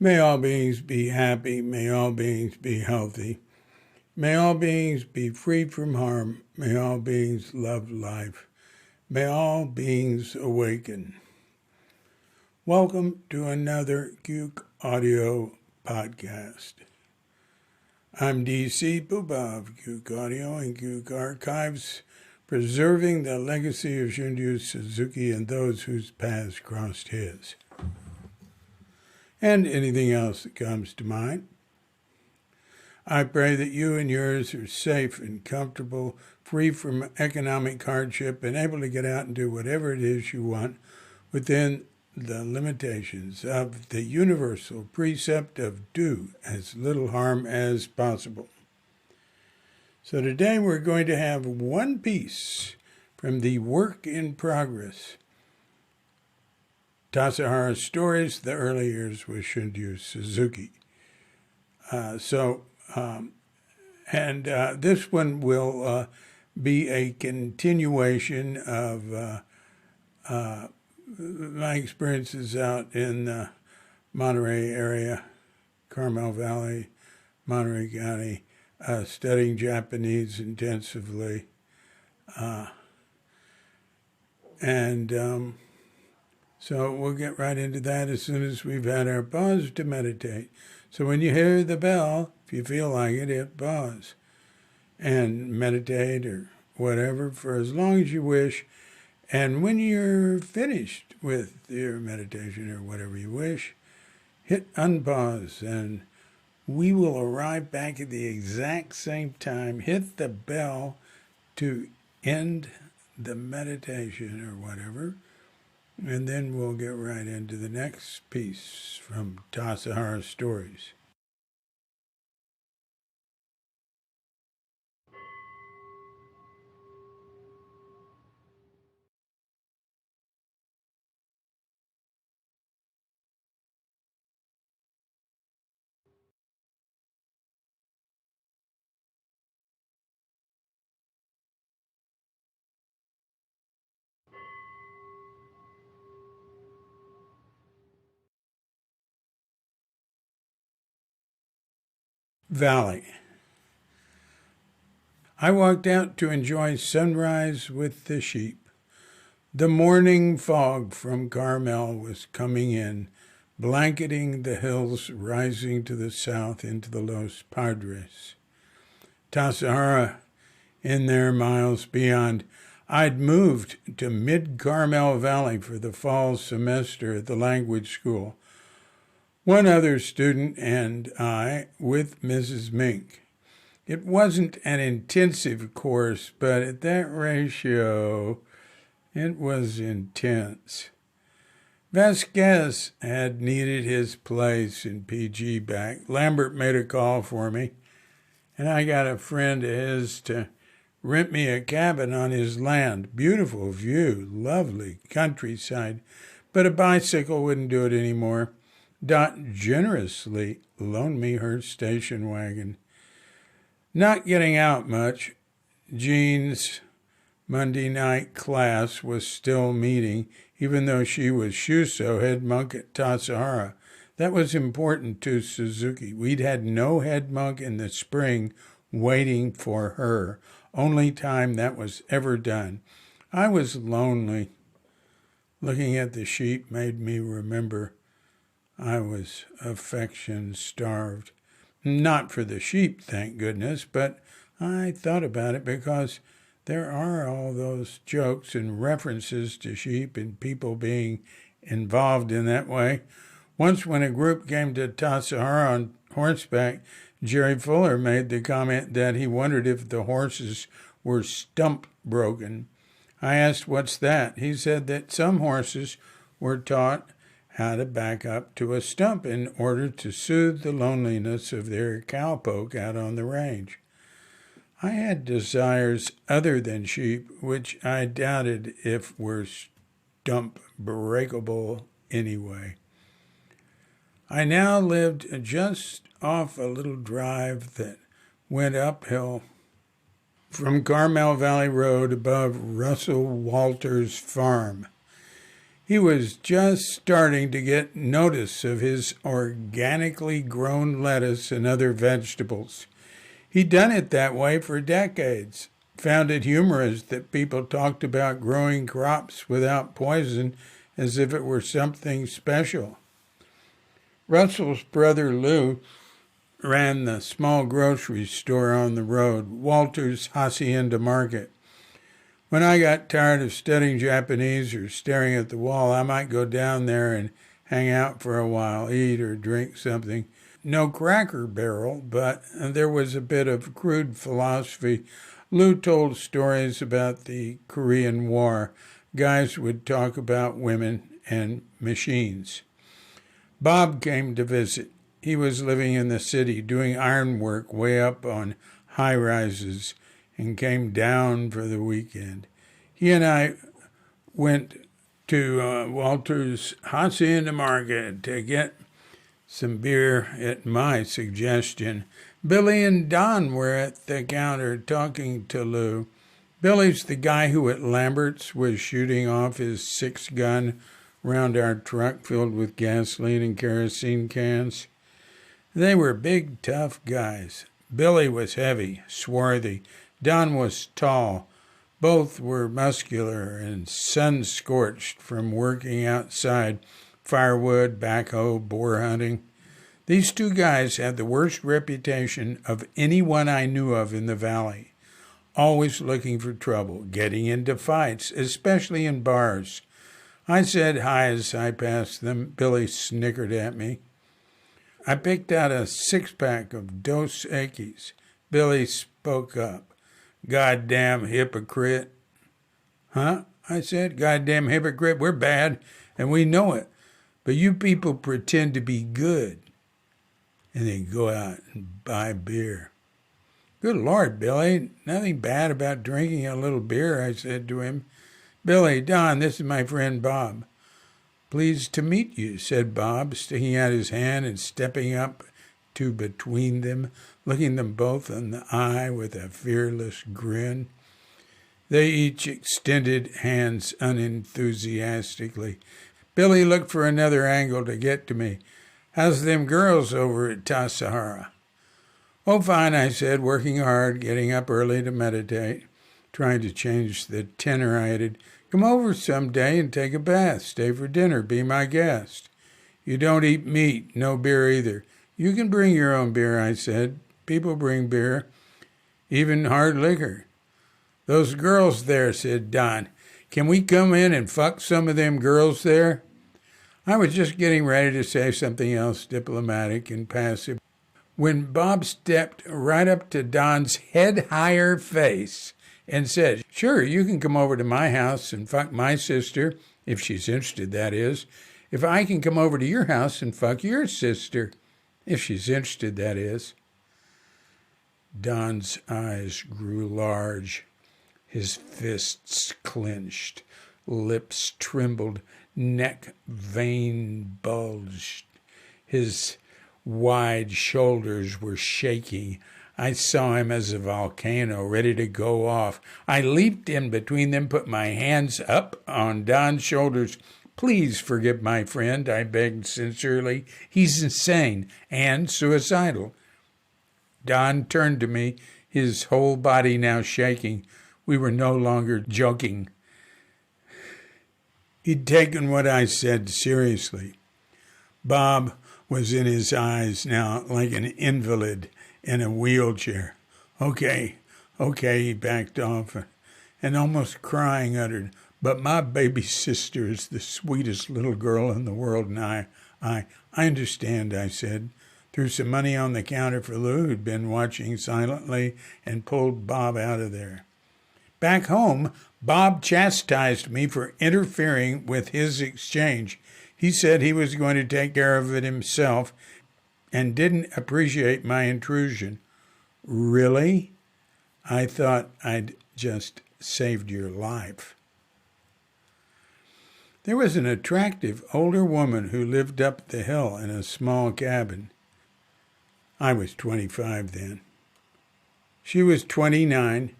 May all beings be happy. May all beings be healthy. May all beings be free from harm. May all beings love life. May all beings awaken. Welcome to another Gook Audio podcast. I'm DC Booba of Gook Audio and Gook Archives, preserving the legacy of Shunryu Suzuki and those whose paths crossed his. And anything else that comes to mind. I pray that you and yours are safe and comfortable, free from economic hardship, and able to get out and do whatever it is you want within the limitations of the universal precept of do as little harm as possible. So today we're going to have one piece from the work in progress, Tassajara Stories, the early years with Shunryu Suzuki. This one will be a continuation of my experiences out in the Monterey area, Carmel Valley, Monterey County, studying Japanese intensively. So we'll get right into that as soon as we've had our pause to meditate. So when you hear the bell, if you feel like it, hit pause and meditate or whatever for as long as you wish. And when you're finished with your meditation or whatever you wish, hit unpause and we will arrive back at the exact same time. Hit the bell to end the meditation or whatever. And then we'll get right into the next piece from Tassajara Stories. Valley. I walked out to enjoy sunrise with the sheep. The morning fog from Carmel was coming in, blanketing the hills rising to the south into the Los Padres. Tassajara, in there miles beyond. I'd moved to mid-Carmel Valley for the fall semester at the language school. One other student and I with Mrs. Mink. It wasn't an intensive course, but at that ratio, it was intense. Vasquez had needed his place in PG back. Lambert made a call for me, and I got a friend of his to rent me a cabin on his land. Beautiful view, lovely countryside, but a bicycle wouldn't do it anymore. Dot generously loaned me her station wagon. Not getting out much, Jean's Monday night class was still meeting, even though she was Shuso, head monk at Tassajara. That was important to Suzuki. We'd had no head monk in the spring waiting for her. Only time that was ever done. I was lonely. Looking at the sheep made me remember I was affection-starved. Not for the sheep, thank goodness, but I thought about it because there are all those jokes and references to sheep and people being involved in that way. Once when a group came to Tassajara on horseback, Jerry Fuller made the comment that he wondered if the horses were stump broken. I asked, "What's that?" He said that some horses were taught how to back up to a stump in order to soothe the loneliness of their cowpoke out on the range. I had desires other than sheep, which I doubted if were stump breakable anyway. I now lived just off a little drive that went uphill from Carmel Valley Road above Russell Walter's farm. He was just starting to get notice of his organically grown lettuce and other vegetables. He'd done it that way for decades, found it humorous that people talked about growing crops without poison as if it were something special. Russell's brother Lou ran the small grocery store on the road, Walter's Hacienda Market. When I got tired of studying Japanese or staring at the wall, I might go down there and hang out for a while, eat or drink something. No Cracker Barrel, but there was a bit of crude philosophy. Lou told stories about the Korean War. Guys would talk about women and machines. Bob came to visit. He was living in the city, doing ironwork way up on high-rises, and came down for the weekend. He and I went to Walter's Hacienda Market to get some beer at my suggestion. Billy and Don were at the counter talking to Lou. Billy's the guy who at Lambert's was shooting off his 6-gun round our truck filled with gasoline and kerosene cans. They were big, tough guys. Billy was heavy, swarthy. Don was tall. Both were muscular and sun-scorched from working outside, firewood, backhoe, boar hunting. These two guys had the worst reputation of anyone I knew of in the valley. Always looking for trouble, getting into fights, especially in bars. I said hi as I passed them. Billy snickered at me. I picked out a 6-pack of Dos Equis. Billy spoke up. "Goddamn hypocrite." "Huh?" I said. "Goddamn hypocrite. We're bad, and we know it. But you people pretend to be good, and then go out and buy beer." "Good Lord, Billy, nothing bad about drinking a little beer," I said to him. "Billy, Don, this is my friend Bob." "Pleased to meet you," said Bob, sticking out his hand and stepping up to between them, looking them both in the eye with a fearless grin. They each extended hands unenthusiastically. Billy looked for another angle to get to me. "How's them girls over at Tassajara?" "Oh, fine," I said, working hard, getting up early to meditate, trying to change the tenor I had. "Come over someday and take a bath. Stay for dinner. Be my guest." "You don't eat meat. No beer either." "You can bring your own beer," I said. "People bring beer, even hard liquor." "Those girls there," said Don. "Can we come in and fuck some of them girls there?" I was just getting ready to say something else diplomatic and passive when Bob stepped right up to Don's head-higher face and said, "Sure, you can come over to my house and fuck my sister, if she's interested, that is. If I can come over to your house and fuck your sister, if she's interested, that is." Don's eyes grew large. His fists clenched. Lips trembled. Neck vein bulged. His wide shoulders were shaking. I saw him as a volcano ready to go off. I leaped in between them, put my hands up on Don's shoulders. "Please forgive my friend," I begged sincerely. "He's insane and suicidal." Don turned to me, his whole body now shaking. We were no longer joking. He'd taken what I said seriously. Bob was in his eyes now like an invalid in a wheelchair. Okay, he backed off and almost crying uttered, "But my baby sister is the sweetest little girl in the world, and I understand," I said. Threw some money on the counter for Lou, who'd been watching silently, and pulled Bob out of there. Back home, Bob chastised me for interfering with his exchange. He said he was going to take care of it himself and didn't appreciate my intrusion. Really? I thought I'd just saved your life. There was an attractive older woman who lived up the hill in a small cabin. I was 25 then. She was 29,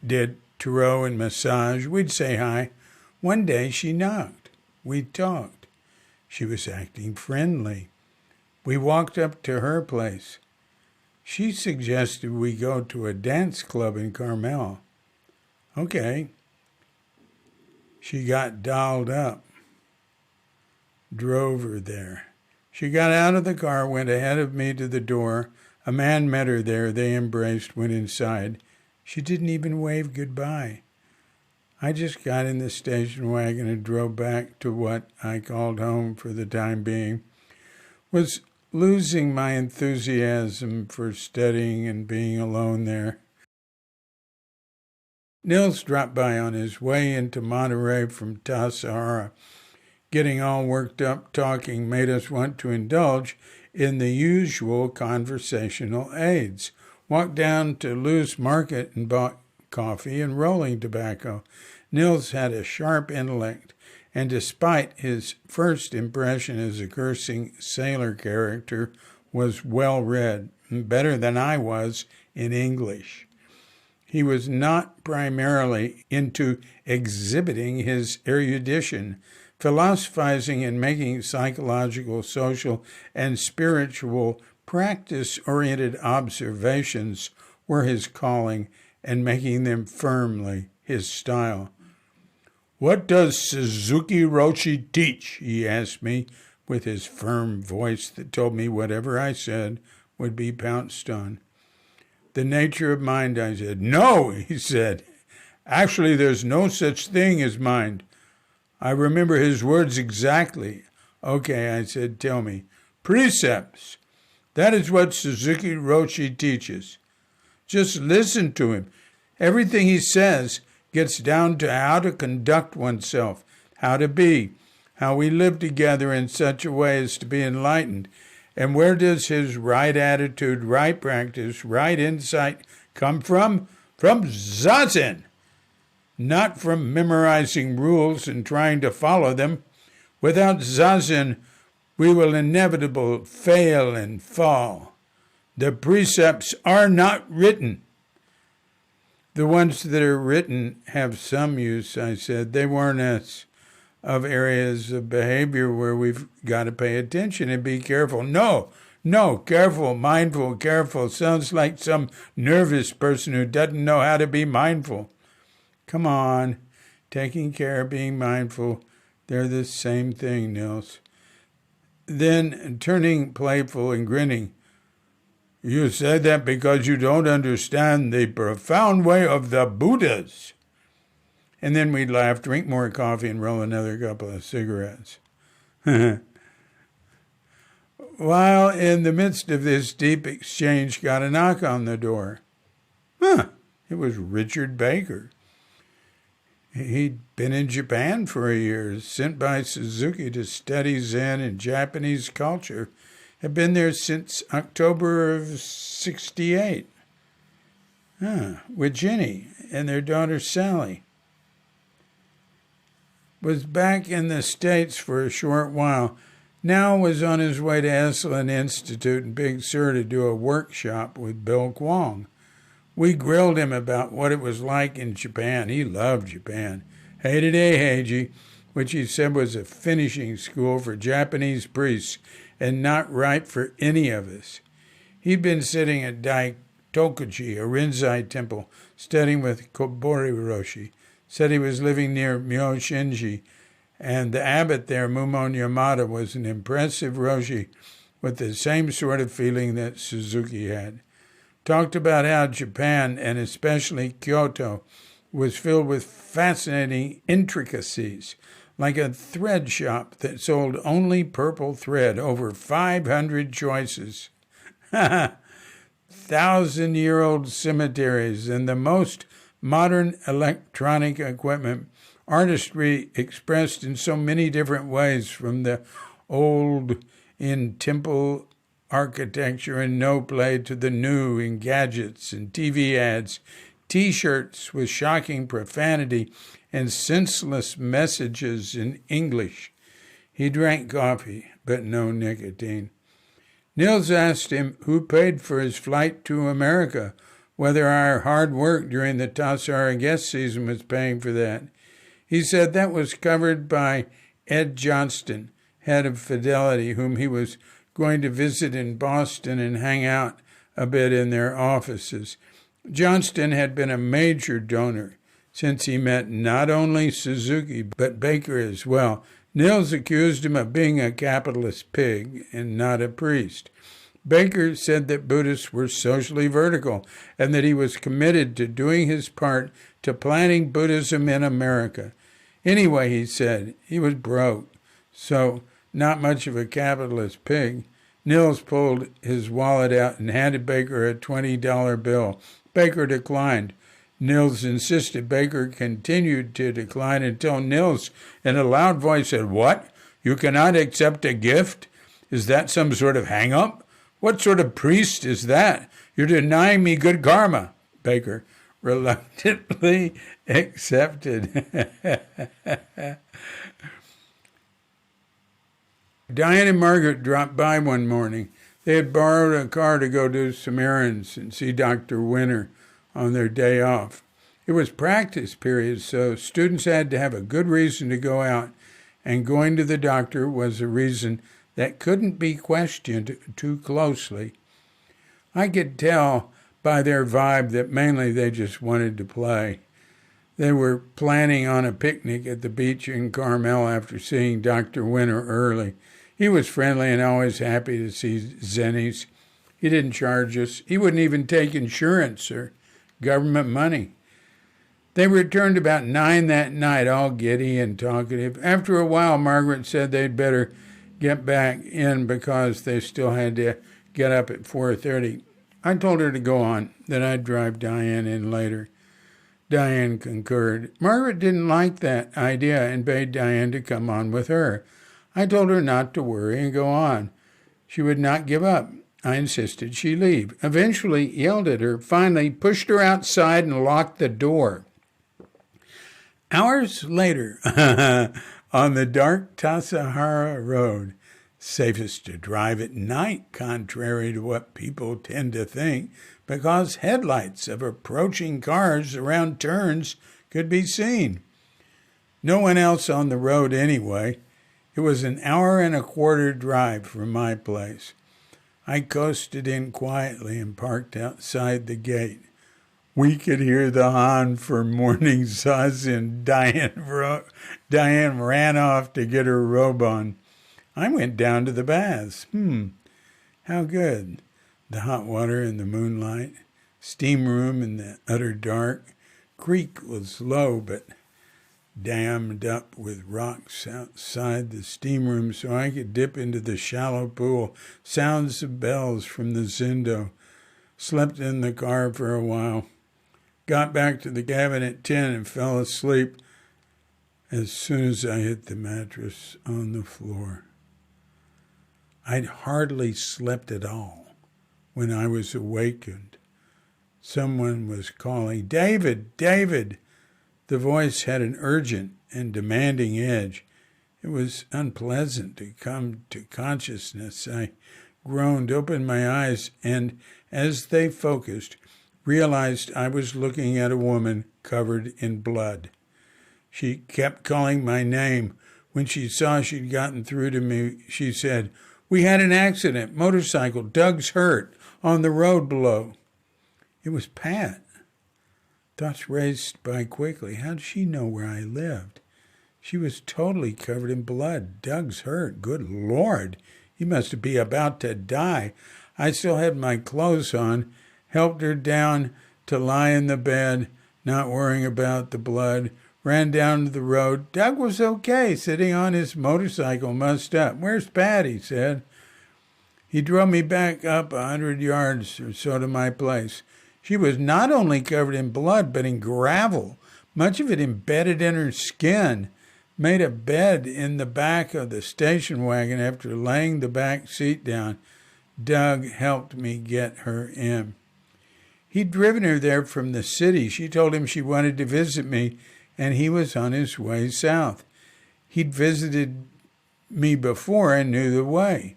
did tarot and massage. We'd say hi. One day she knocked. We talked. She was acting friendly. We walked up to her place. She suggested we go to a dance club in Carmel. Okay. She got dolled up. Drove her there. She got out of the car, went ahead of me to the door. A man met her there. They embraced, went inside. She didn't even wave goodbye. I just got in the station wagon and drove back to what I called home for the time being. Was losing my enthusiasm for studying and being alone there. Nils dropped by on his way into Monterey from Tassajara. Getting all worked up talking made us want to indulge in the usual conversational aids. Walked down to Lou's Market and bought coffee and rolling tobacco. Nils had a sharp intellect, and despite his first impression as a cursing sailor character, was well read, better than I was in English. He was not primarily into exhibiting his erudition. Philosophizing and making psychological, social, and spiritual practice-oriented observations were his calling, and making them firmly his style. "What does Suzuki Roshi teach?" he asked me, with his firm voice that told me whatever I said would be pounced on. "The nature of mind," I said. "No," he said. "Actually, there's no such thing as mind." I remember his words exactly. "Okay," I said, "tell me." "Precepts. That is what Suzuki Roshi teaches. Just listen to him. Everything he says gets down to how to conduct oneself, how to be, how we live together in such a way as to be enlightened. And where does his right attitude, right practice, right insight come from? From Zazen. Not from memorizing rules and trying to follow them. Without Zazen, we will inevitably fail and fall. The precepts are not written." "The ones that are written have some use," I said. "They warn us of areas of behavior where we've got to pay attention and be careful." No, careful, mindful, careful. Sounds like some nervous person who doesn't know how to be mindful. Come on, taking care, being mindful, they're the same thing, Nils. Then, turning playful and grinning, "You said that because you don't understand the profound way of the Buddhas." And then we'd laugh, drink more coffee, and roll another couple of cigarettes. While in the midst of this deep exchange, got a knock on the door. It was Richard Baker. He'd been in Japan for a year, sent by Suzuki to study Zen and Japanese culture. Had been there since October of '68. With Jenny and their daughter Sally. Was back in the States for a short while. Now was on his way to Esalen Institute in Big Sur to do a workshop with Bill Kwong. We grilled him about what it was like in Japan. He loved Japan. Hated Eiheiji, which he said was a finishing school for Japanese priests and not right for any of us. He'd been sitting at Daitokuji, a Rinzai temple, studying with Kobori Roshi. Said he was living near Myo Shinji, and the abbot there, Mumon Yamada, was an impressive Roshi with the same sort of feeling that Suzuki had. Talked about how Japan, and especially Kyoto, was filled with fascinating intricacies, like a thread shop that sold only purple thread, over 500 choices. 1,000-year-old cemeteries, and the most modern electronic equipment, artistry expressed in so many different ways, from the old in temple architecture and no play to the new in gadgets and TV ads, T-shirts with shocking profanity and senseless messages in English. He drank coffee, but no nicotine. Nils asked him who paid for his flight to America, whether our hard work during the Tassajara guest season was paying for that. He said that was covered by Ed Johnston, head of Fidelity, whom he was going to visit in Boston and hang out a bit in their offices. Johnston had been a major donor since he met not only Suzuki, but Baker as well. Nils accused him of being a capitalist pig and not a priest. Baker said that Buddhists were socially vertical and that he was committed to doing his part to planting Buddhism in America. Anyway, he said, he was broke, so not much of a capitalist pig. Nils pulled his wallet out and handed Baker a $20 bill. Baker declined. Nils insisted. Baker continued to decline until Nils, in a loud voice, said, "What? You cannot accept a gift? Is that some sort of hang-up? What sort of priest is that? You're denying me good karma." Baker reluctantly accepted. Diane and Margaret dropped by one morning. They had borrowed a car to go do some errands and see Dr. Winter on their day off. It was practice period, so students had to have a good reason to go out, and going to the doctor was a reason that couldn't be questioned too closely. I could tell by their vibe that mainly they just wanted to play. They were planning on a picnic at the beach in Carmel after seeing Dr. Winter early. He was friendly and always happy to see Zennies. He didn't charge us. He wouldn't even take insurance or government money. They returned about 9 that night, all giddy and talkative. After a while, Margaret said they'd better get back in because they still had to get up at 4:30. I told her to go on, that I'd drive Diane in later. Diane concurred. Margaret didn't like that idea and bade Diane to come on with her. I told her not to worry and go on. She would not give up. I insisted she leave. Eventually yelled at her, finally pushed her outside and locked the door. Hours later, on the dark Tassajara Road, safest to drive at night, contrary to what people tend to think, because headlights of approaching cars around turns could be seen. No one else on the road anyway. It was an 1.25 hour drive from my place. I coasted in quietly and parked outside the gate. We could hear the horn for morning zazen. Diane ran off to get her robe on. I went down to the baths. How good. The hot water in the moonlight, steam room in the utter dark. Creek was low but dammed up with rocks outside the steam room so I could dip into the shallow pool. Sounds of bells from the Zindo. Slept in the car for a while. Got back to the cabin at 10 and fell asleep as soon as I hit the mattress on the floor. I'd hardly slept at all when I was awakened. Someone was calling, "David, David!" The voice had an urgent and demanding edge. It was unpleasant to come to consciousness. I groaned, opened my eyes, and as they focused, realized I was looking at a woman covered in blood. She kept calling my name. When she saw she'd gotten through to me, she said, "We had an accident, motorcycle, Doug's hurt, on the road below." It was Pat. Thoughts raced by quickly. How did she know where I lived? She was totally covered in blood. Doug's hurt. Good Lord. He must be about to die. I still had my clothes on, helped her down to lie in the bed, not worrying about the blood, ran down to the road. Doug was okay, sitting on his motorcycle, mussed up. "Where's Pat?" he said. He drove me back up 100 yards or so to my place. She was not only covered in blood, but in gravel, much of it embedded in her skin. Made a bed in the back of the station wagon after laying the back seat down. Doug helped me get her in. He'd driven her there from the city. She told him she wanted to visit me, and he was on his way south. He'd visited me before and knew the way.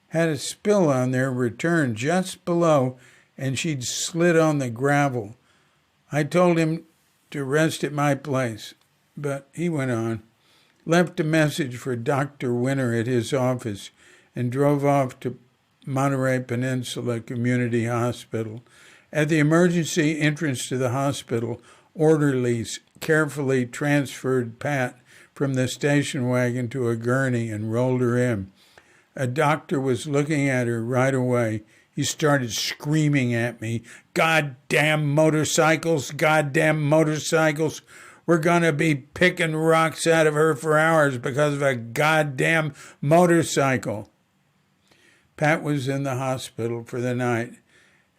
Had a spill on their return just below, and she'd slid on the gravel. I told him to rest at my place, but he went on. left a message for Dr. Winter at his office, and drove off to Monterey Peninsula Community Hospital. At the emergency entrance to the hospital, orderlies carefully transferred Pat from the station wagon to a gurney and rolled her in. A doctor was looking at her right away. He started screaming at me, "Goddamn motorcycles, goddamn motorcycles. We're going to be picking rocks out of her for hours because of a goddamn motorcycle." Pat was in the hospital for the night,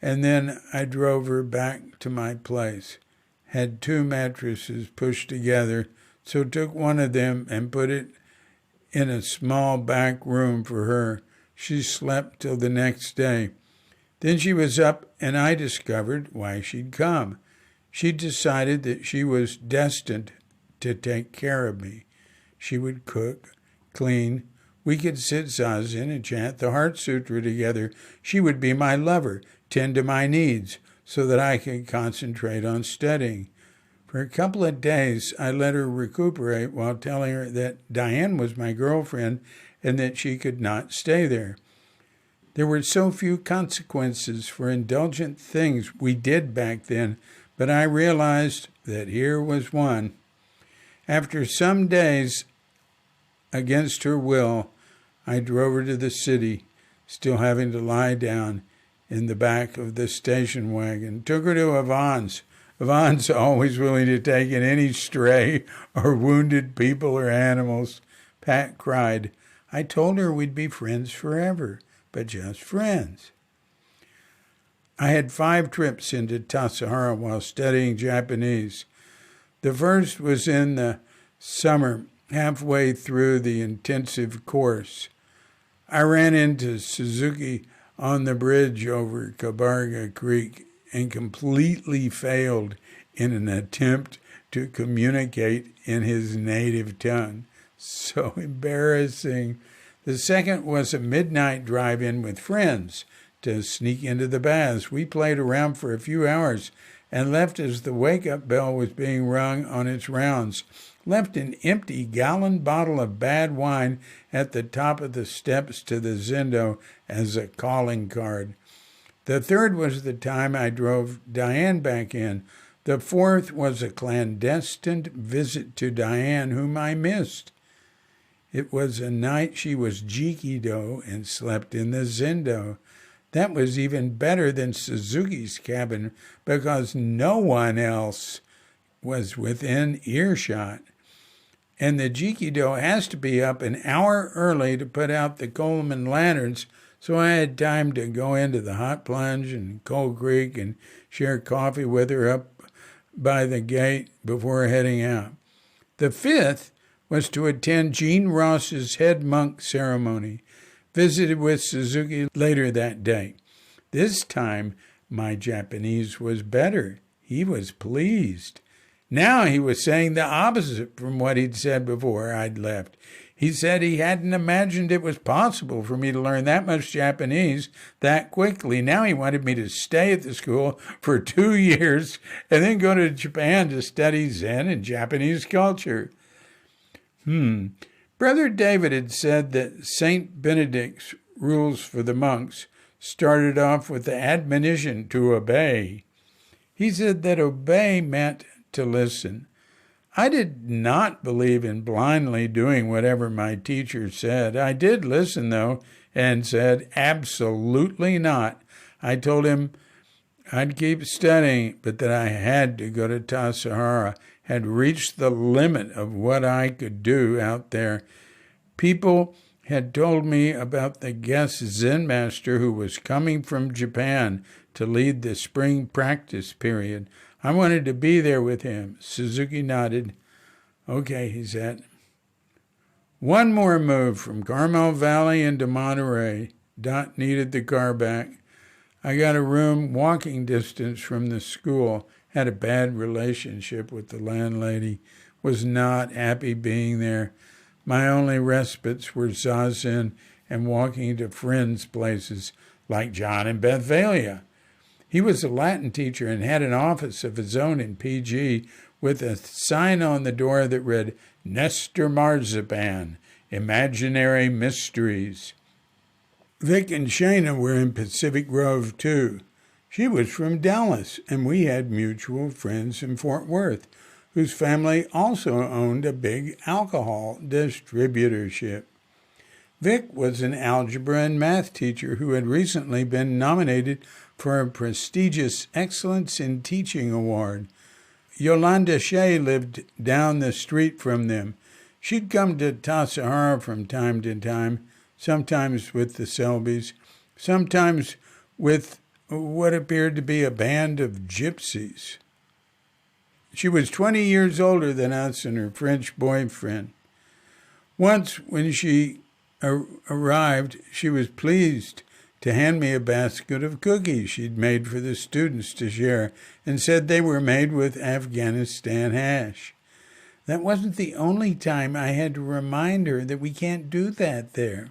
and then I drove her back to my place. Had 2 mattresses pushed together, so took one of them and put it in a small back room for her. She slept till the next day. Then she was up, and I discovered why she'd come. She decided that she was destined to take care of me. She would cook, clean. We could sit zazen and chant the Heart Sutra together. She would be my lover, tend to my needs, so that I could concentrate on studying. For a couple of days, I let her recuperate while telling her that Diane was my girlfriend and that she could not stay there. There were so few consequences for indulgent things we did back then, but I realized that here was one. After some days, against her will, I drove her to the city, still having to lie down in the back of the station wagon. Took her to Yvonne's. Yvonne's always willing to take in any stray or wounded people or animals. Pat cried. I told her we'd be friends forever, but just friends. I had 5 trips into Tassajara while studying Japanese. The first was in the summer, halfway through the intensive course. I ran into Suzuki on the bridge over Kabarga Creek and completely failed in an attempt to communicate in his native tongue. So embarrassing. The second was a midnight drive-in with friends to sneak into the baths. We played around for a few hours and left as the wake-up bell was being rung on its rounds. Left an empty gallon bottle of bad wine at the top of the steps to the Zendo as a calling card. The third was the time I drove Diane back in. The fourth was a clandestine visit to Diane, whom I missed. It was a night she was jikido and slept in the Zendo. That was even better than Suzuki's cabin because no one else was within earshot. And the jikido has to be up an hour early to put out the Coleman lanterns, so I had time to go into the hot plunge and Cold Creek and share coffee with her up by the gate before heading out. The fifth was to attend Gene Ross's head monk ceremony. Visited with Suzuki later that day. This time, my Japanese was better. He was pleased. Now he was saying the opposite from what he'd said before I'd left. He said he hadn't imagined it was possible for me to learn that much Japanese that quickly. Now he wanted me to stay at the school for 2 years and then go to Japan to study Zen and Japanese culture. Brother David had said that Saint Benedict's rules for the monks started off with the admonition to obey. He said that obey meant to listen. I did not believe in blindly doing whatever my teacher said. I did listen, though, and said, absolutely not. I told him I'd keep studying, but that I had to go to Tassajara, had reached the limit of what I could do out there. People had told me about the guest Zen master who was coming from Japan to lead the spring practice period. I wanted to be there with him. Suzuki nodded. Okay, he said. One more move from Carmel Valley into Monterey. Dot needed the car back. I got a room walking distance from the school. Had a bad relationship with the landlady. Was not happy being there. My only respites were zazen and walking to friends' places like John in Bethphalia. He was a Latin teacher and had an office of his own in PG with a sign on the door that read, Nestor Marzipan, Imaginary Mysteries. Vic and Shayna were in Pacific Grove, too. She was from Dallas, and we had mutual friends in Fort Worth, whose family also owned a big alcohol distributorship. Vic was an algebra and math teacher who had recently been nominated for a prestigious Excellence in Teaching Award. Yolanda Shea lived down the street from them. She'd come to Tassajara from time to time, sometimes with the Selbys, sometimes with what appeared to be a band of gypsies. She was 20 years older than us and her French boyfriend. Once, when she arrived, she was pleased to hand me a basket of cookies she'd made for the students to share and said they were made with Afghanistan hash. That wasn't the only time I had to remind her that we can't do that there.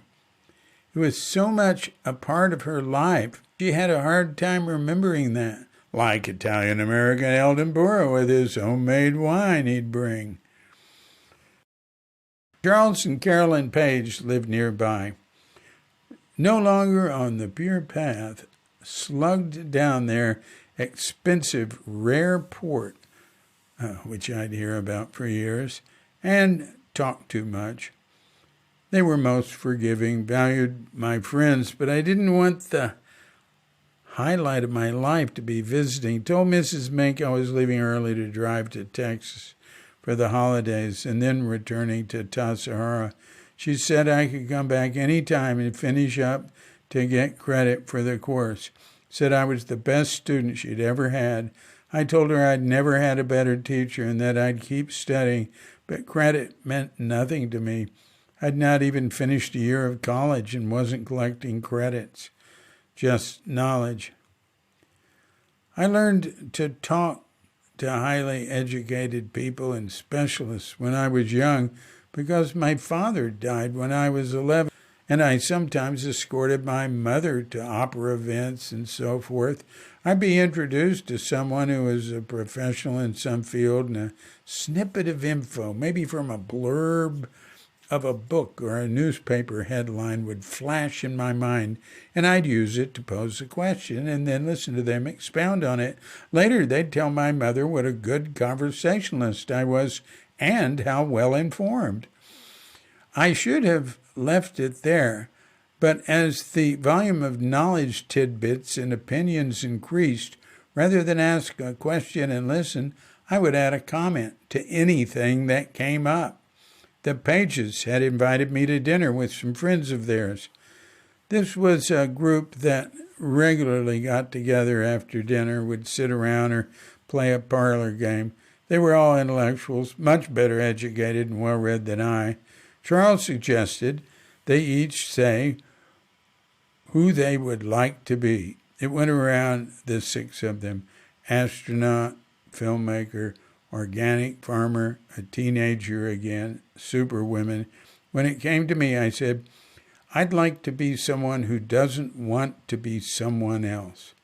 It was so much a part of her life, she had a hard time remembering that, like Italian-American Eldon Burrow with his homemade wine he'd bring. Charles and Carolyn Page lived nearby. No longer on the pure path, slugged down their expensive, rare port, which I'd hear about for years, and talked too much. They were most forgiving, valued my friends, but I didn't want the highlight of my life to be visiting. Told Mrs. Mink I was leaving early to drive to Texas for the holidays and then returning to Tassajara. She said I could come back any time and finish up to get credit for the course. Said I was the best student she'd ever had. I told her I'd never had a better teacher and that I'd keep studying, but credit meant nothing to me. I'd not even finished a year of college and wasn't collecting credits, just knowledge. I learned to talk to highly educated people and specialists when I was young because my father died when I was 11, and I sometimes escorted my mother to opera events and so forth. I'd be introduced to someone who was a professional in some field, and a snippet of info, maybe from a blurb of a book or a newspaper headline, would flash in my mind, and I'd use it to pose a question and then listen to them expound on it. Later, they'd tell my mother what a good conversationalist I was and how well informed. I should have left it there, but as the volume of knowledge tidbits and opinions increased, rather than ask a question and listen, I would add a comment to anything that came up. The Pages had invited me to dinner with some friends of theirs. This was a group that regularly got together after dinner, would sit around or play a parlor game. They were all intellectuals, much better educated and well-read than I. Charles suggested they each say who they would like to be. It went around the 6 of them: astronaut, filmmaker, organic farmer, a teenager again, superwomen. When it came to me, I said, I'd like to be someone who doesn't want to be someone else.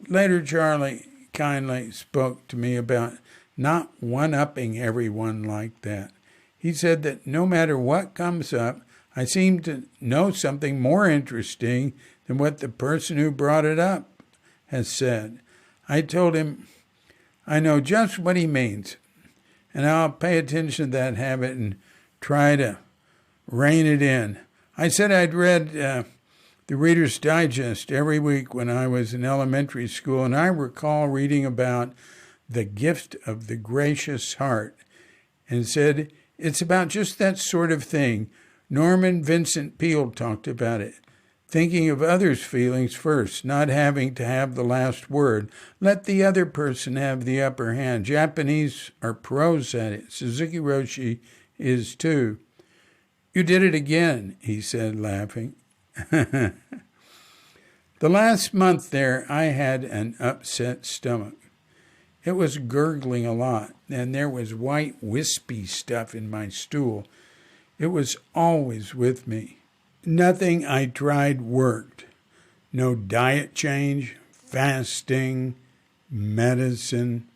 Later, Charlie kindly spoke to me about not one-upping everyone like that. He said that no matter what comes up, I seem to know something more interesting than what the person who brought it up has said. I told him I know just what he means, and I'll pay attention to that habit and try to rein it in. I said I'd read the Reader's Digest every week when I was in elementary school, and I recall reading about the gift of the gracious heart, and said it's about just that sort of thing. Norman Vincent Peale talked about it. Thinking of others' feelings first, not having to have the last word. Let the other person have the upper hand. Japanese are pros at it. Suzuki Roshi is too. You did it again, he said, laughing. The last month there, I had an upset stomach. It was gurgling a lot, and there was white, wispy stuff in my stool. It was always with me. Nothing I tried worked. No diet change, fasting, medicine,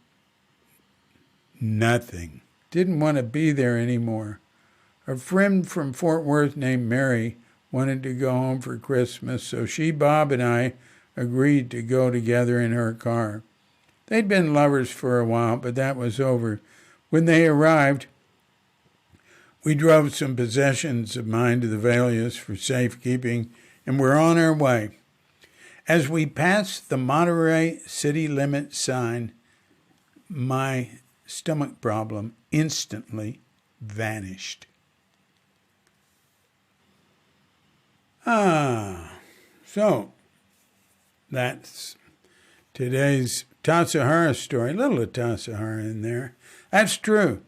Nothing. Didn't want to be there anymore. A friend from Fort Worth named Mary wanted to go home for Christmas, so she, Bob, and I agreed to go together in her car. They'd been lovers for a while, but that was over. When they arrived, we drove some possessions of mine to the Valias for safekeeping, and we're on our way. As we passed the Monterey city limit sign, my stomach problem instantly vanished. So that's today's Tassajara story. A little of Tassajara in there. That's true.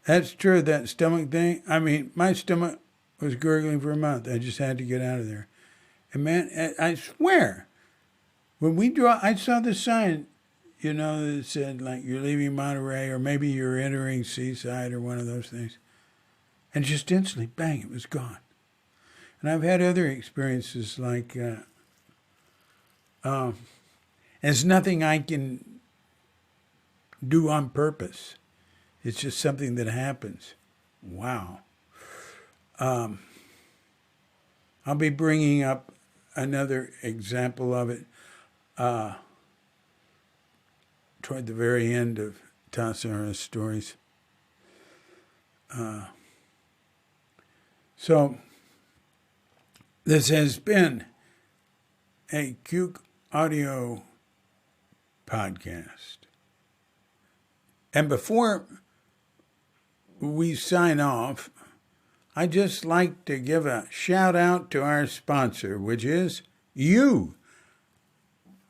That's true, that stomach thing. I mean, my stomach was gurgling for a month. I just had to get out of there. And man, I swear, when we drove, I saw the sign, that said, like, you're leaving Monterey, or maybe you're entering Seaside, or one of those things. And just instantly, bang, it was gone. And I've had other experiences like, it's nothing I can do on purpose. It's just something that happens. Wow. I'll be bringing up another example of it toward the very end of Tassajara Stories. So this has been a Cuke audio podcast. And before we sign off, I'd just like to give a shout out to our sponsor, which is you,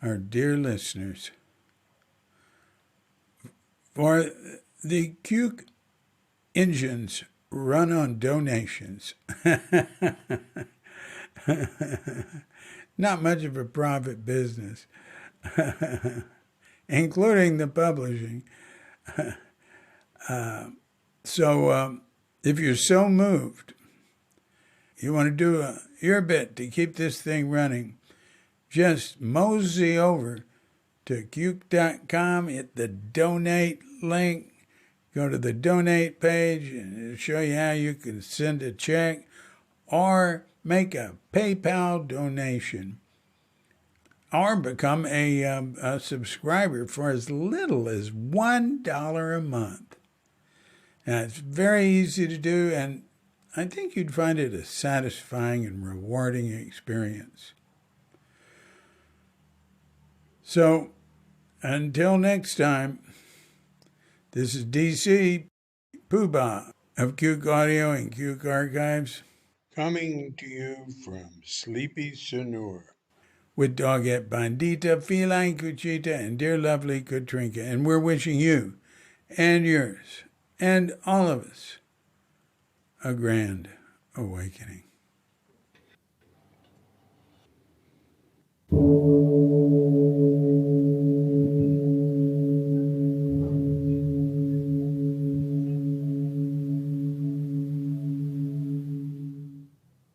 our dear listeners. For the Cuke engines run on donations. Not much of a profit business, including the publishing. So if you're so moved, you want to do your bit to keep this thing running, just mosey over to Cuke.com, hit the donate link, go to the donate page, and it'll show you how you can send a check or make a PayPal donation, or become a subscriber for as little as $1 a month. Now, it's very easy to do, and I think you'd find it a satisfying and rewarding experience. So, until next time, this is DC Poobah of Cuke Audio and Cuke Archives, coming to you from Sleepy Sonora, with Doggette Bandita, Feline Cuchita, and dear lovely Katrinka. And we're wishing you and yours and all of us a grand awakening.